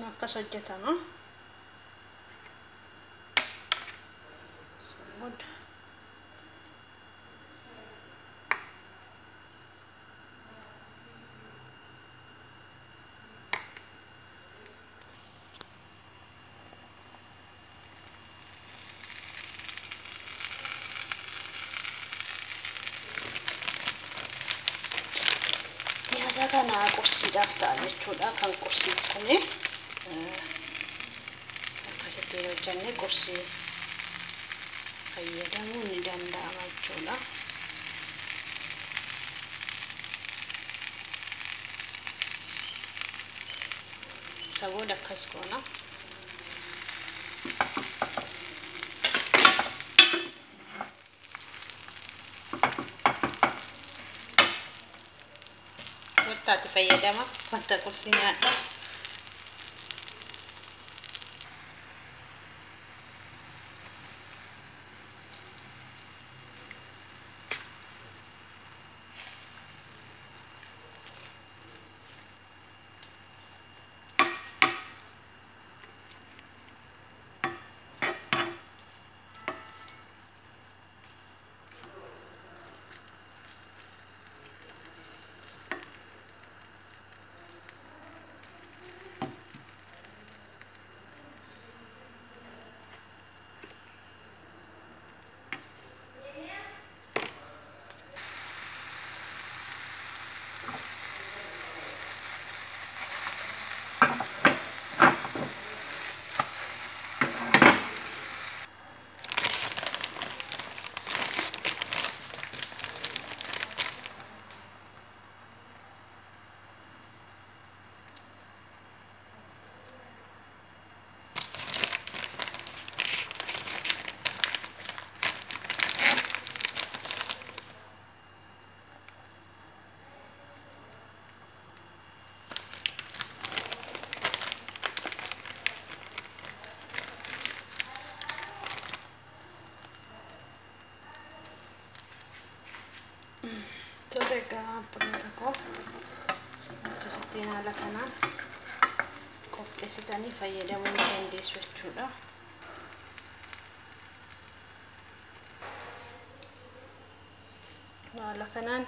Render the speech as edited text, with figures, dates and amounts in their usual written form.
akka hojjetama. Nyaata kana qursiidhaaf ta'a jechuudha. Kan qursii kuni akkasitti hojjannee qursii fayyadamuu ni danda'ama jechuudha. Sabooda akkas goona. Wanta fayyadama wanta qursii nyaata. Todega pulita ko akkasitti haala kanaan qopheessitanii fayyadamuu ni dandeessu jechuudha. Haala kanaan